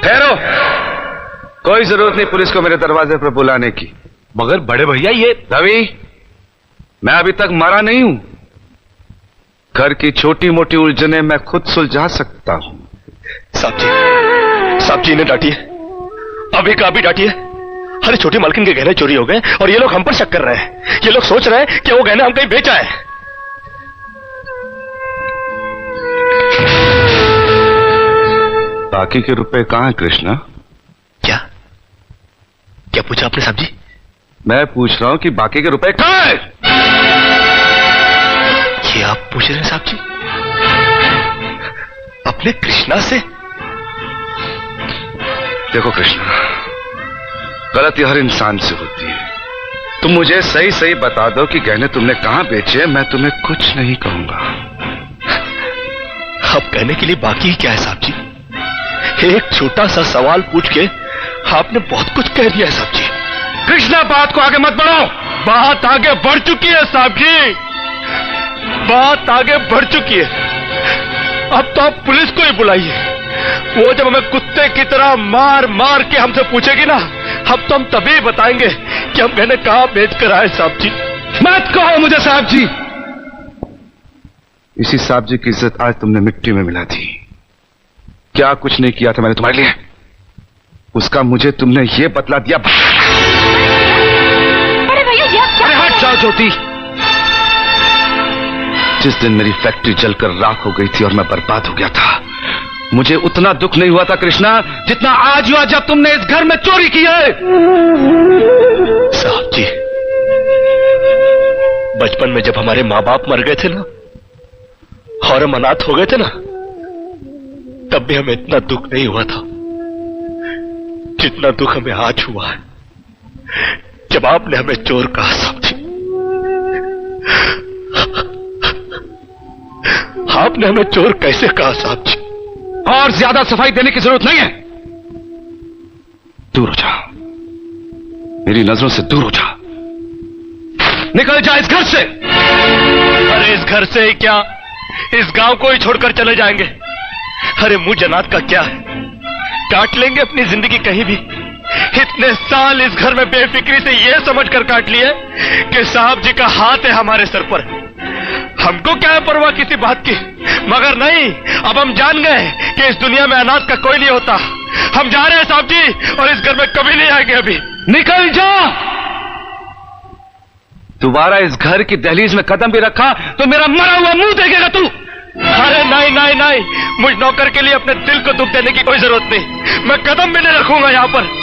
ठहरो, कोई जरूरत नहीं पुलिस को मेरे दरवाजे पर बुलाने की। मगर बड़े भैया ये रवि, मैं अभी तक मरा नहीं हूं। घर की छोटी मोटी उलझने मैं खुद सुलझा सकता हूं। साहब जी इन्हें डांटिए, अभी का अभी डांटिए। अरे छोटी मालकिन के गहने चोरी हो गए और ये लोग हम पर शक कर रहे हैं। ये लोग सोच रहे हैं कि वो गहने हम कहीं बेचा है। बाकी के रुपए कहां हैं कृष्णा? क्या पूछा आपने साहब जी? मैं पूछ रहा हूं कि बाकी के रुपए कहां हैं? ये आप पूछ रहे हैं साहब जी अपने कृष्णा से? देखो कृष्णा, गलती हर इंसान से होती है। तुम मुझे सही सही बता दो कि गहने तुमने कहां बेचे, मैं तुम्हें कुछ नहीं कहूंगा। अब कहने के लिए बाकी क्या है साहब जी? एक छोटा सा सवाल पूछ के आपने बहुत कुछ कह दिया है साहब जी। कृष्णा, बात को आगे मत बढ़ाओ। बात आगे बढ़ चुकी है साहब जी, बात आगे बढ़ चुकी है। अब तो आप पुलिस को ही बुलाइए। वो जब हमें कुत्ते की तरह मार मार के हमसे पूछेगी ना, अब तो हम तभी बताएंगे कि हम गहने कहां बेच कर आए साहब जी। मत कहो मुझे साहब जी। इसी साहब जी की इज्जत आज तुमने मिट्टी में मिला दी। क्या कुछ नहीं किया था मैंने तुम्हारे लिए, उसका मुझे तुमने ये बतला दिया। अरे भैया ये क्या? अरे हट जाओ ज्योति। जिस दिन मेरी फैक्ट्री जलकर राख हो गई थी और मैं बर्बाद हो गया था, मुझे उतना दुख नहीं हुआ था कृष्णा जितना आज हुआ जब तुमने इस घर में चोरी की है। साहब जी, बचपन में जब हमारे माँ बाप मर गए थे ना और हम अनाथ हो गए थे ना, तब भी हमें इतना दुख नहीं हुआ था जितना दुख हमें आज हुआ है जब आपने हमें चोर कहा साहब जी। आपने हमें चोर कैसे कहा साहब जी? और ज्यादा सफाई देने की जरूरत नहीं है। दूर हो जा, मेरी नजरों से दूर हो जा। निकल जा इस घर से। अरे इस घर से ही क्या, इस गांव को ही छोड़कर चले जाएंगे। अरे मुंह जनात का क्या है, काट लेंगे अपनी जिंदगी कहीं भी। इतने साल इस घर में बेफिक्री से ये समझकर काट लिए कि साहब जी का हाथ है हमारे सर पर। हमको क्या है परवाह किसी बात की, मगर नहीं, अब हम जान गए कि इस दुनिया में अनाथ का कोई नहीं होता। हम जा रहे हैं साहब जी और इस घर में कभी नहीं आएंगे। अभी निकल जा। दोबारा इस घर की दहलीज में कदम भी रखा तो मेरा मरा हुआ मुंह देखेगा तू। अरे नहीं नहीं नहीं, मुझ नौकर के लिए अपने दिल को दुख देने की कोई जरूरत नहीं। मैं कदम भी नहीं रखूंगा यहाँ पर।